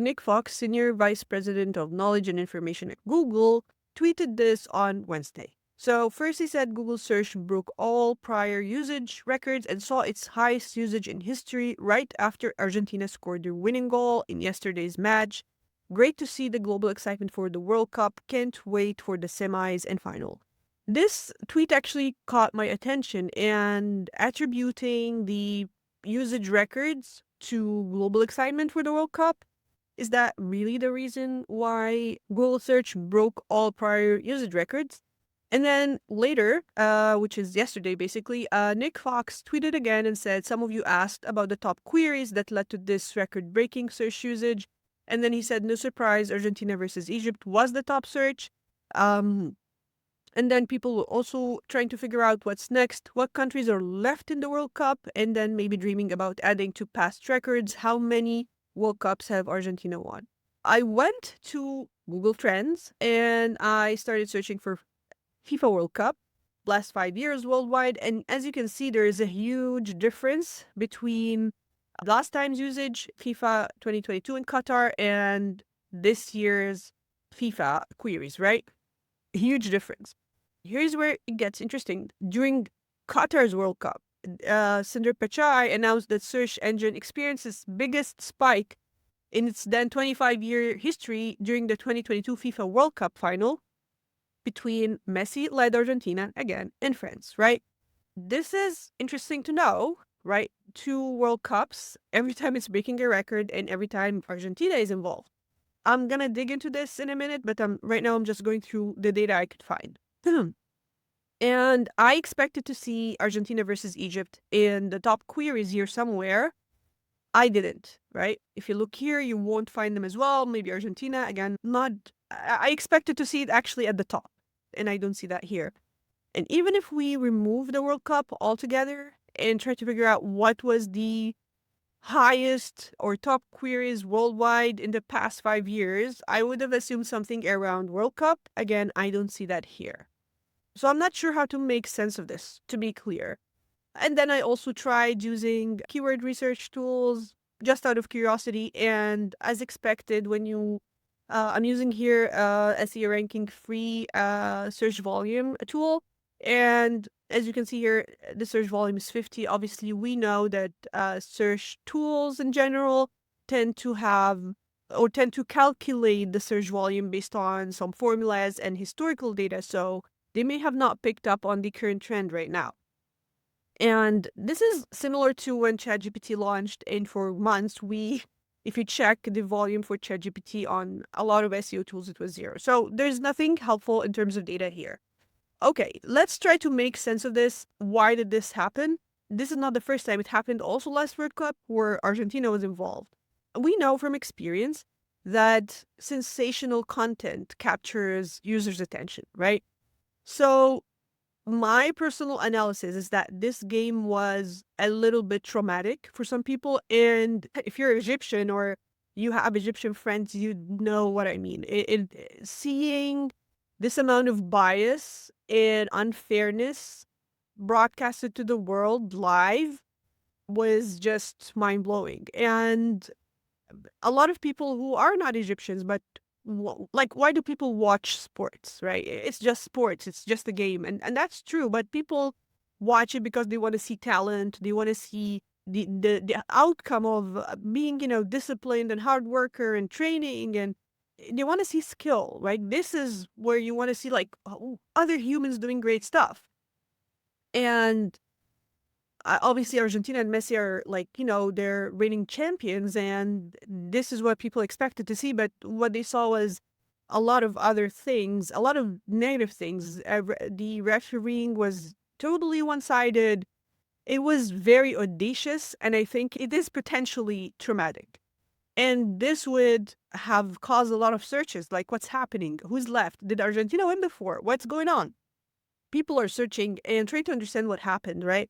Nick Fox, Senior Vice President of Knowledge and Information at Google, tweeted this on Wednesday. So, first he said Google search broke all prior usage records and saw its highest usage in history right after Argentina scored their winning goal in yesterday's match. Great to see the global excitement for the World Cup. Can't wait for the semis and final. This tweet actually caught my attention, and attributing the usage records to global excitement for the World Cup, is that really the reason why Google search broke all prior usage records? And then later, which is yesterday basically, Nick Fox tweeted again and said, some of you asked about the top queries that led to this record breaking search usage. And then he said, no surprise, Argentina versus Egypt was the top search. Um, and then people were also trying to figure out what's next, what countries are left in the World Cup, and then maybe dreaming about adding to past records. How many World Cups have Argentina won? I went to Google Trends and I started searching for FIFA World Cup, last 5 years worldwide. And as you can see, there is a huge difference between last time's usage, FIFA 2022 in Qatar, and this year's FIFA queries, right? Huge difference. Here's where it gets interesting. During Qatar's World Cup, Sundar Pichai announced that search engine experienced its biggest spike in its then 25-year history during the 2022 FIFA World Cup final between Messi-led Argentina, again, and France, right? This is interesting to know, right? Two World Cups, every time it's breaking a record and every time Argentina is involved. I'm gonna dig into this in a minute, but right now I'm just going through the data I could find. And I expected to see Argentina versus Egypt in the top queries here somewhere. I didn't, right? If you look here, you won't find them as well. Maybe Argentina, again, not. I expected to see it actually at the top, and I don't see that here. And even if we remove the World Cup altogether and try to figure out what was the highest or top queries worldwide in the past 5 years, I would have assumed something around World Cup. Again, I don't see that here. So I'm not sure how to make sense of this, to be clear. And then I also tried using keyword research tools just out of curiosity. And as expected, I'm using here SEO ranking free search volume tool. And as you can see here, the search volume is 50. Obviously, we know that search tools in general tend to have or tend to calculate the search volume based on some formulas and historical data. So they may have not picked up on the current trend right now. And this is similar to when ChatGPT launched, and for months, if you check the volume for ChatGPT on a lot of SEO tools, it was 0. So there's nothing helpful in terms of data here. Okay, let's try to make sense of this. Why did this happen? This is not the first time. It happened also last World Cup where Argentina was involved. We know from experience that sensational content captures users' attention, right? So my personal analysis is that this game was a little bit traumatic for some people. And if you're Egyptian or you have Egyptian friends, you know what I mean. Seeing this amount of bias and unfairness broadcasted to the world live was just mind blowing. And a lot of people who are not Egyptians, but like, why do people watch sports, right? It's just sports, it's just a game. And that's true, but people watch it because they want to see talent, they want to see the outcome of being, disciplined and hard worker and training, and they want to see skill, right? This is where you want to see like other humans doing great stuff. And obviously Argentina and Messi are like, they're reigning champions, and this is what people expected to see. But what they saw was a lot of other things, a lot of negative things. The refereeing was totally one-sided. It was very audacious, and I think it is potentially traumatic. And this would have caused a lot of searches, like what's happening? Who's left? Did Argentina win before? What's going on? People are searching and trying to understand what happened, right?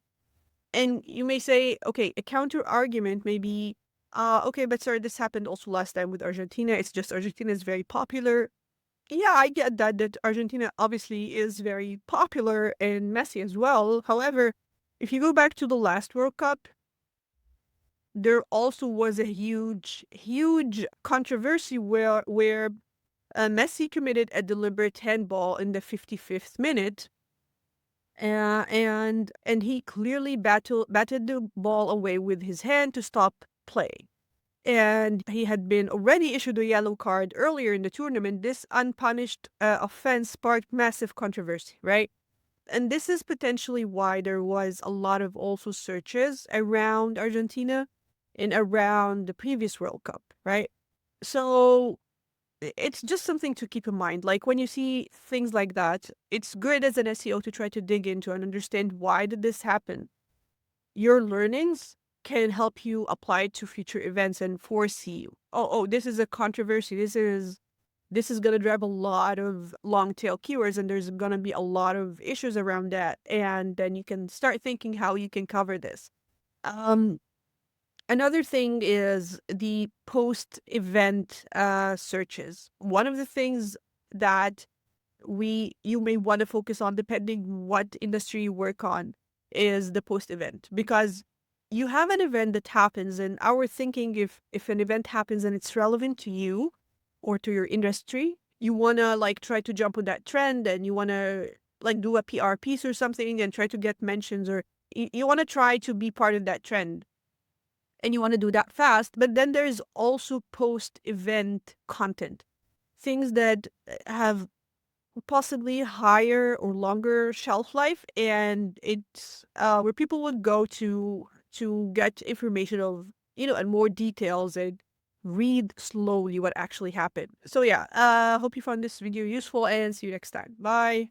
And you may say, okay, a counter argument may be, okay, but sir, this happened also last time with Argentina. It's just Argentina is very popular. Yeah, I get that Argentina obviously is very popular and Messi as well. However, if you go back to the last World Cup, there also was a huge controversy where Messi committed a deliberate handball in the 55th minute, and he clearly batted the ball away with his hand to stop play. And he had been already issued a yellow card earlier in the tournament. This unpunished offense sparked massive controversy, right? And this is potentially why there was a lot of also searches around Argentina and around the previous World Cup, right? So it's just something to keep in mind. Like when you see things like that, it's good as an SEO to try to dig into and understand why did this happen. Your learnings can help you apply it to future events and foresee, this is a controversy. This is going to drive a lot of long tail keywords, and there's going to be a lot of issues around that. And then you can start thinking how you can cover this. Um, Another thing is the post event searches. One of the things that you may want to focus on, depending what industry you work on, is the post event, because you have an event that happens, and our thinking, if an event happens and it's relevant to you or to your industry, you want to like try to jump on that trend, and you want to like do a PR piece or something and try to get mentions, or you want to try to be part of that trend, and you want to do that fast. But then there's also post event content, things that have possibly higher or longer shelf life, and it's where people would go to get information of, and more details, and read slowly what actually happened. So yeah, hope you found this video useful, and see you next time. Bye.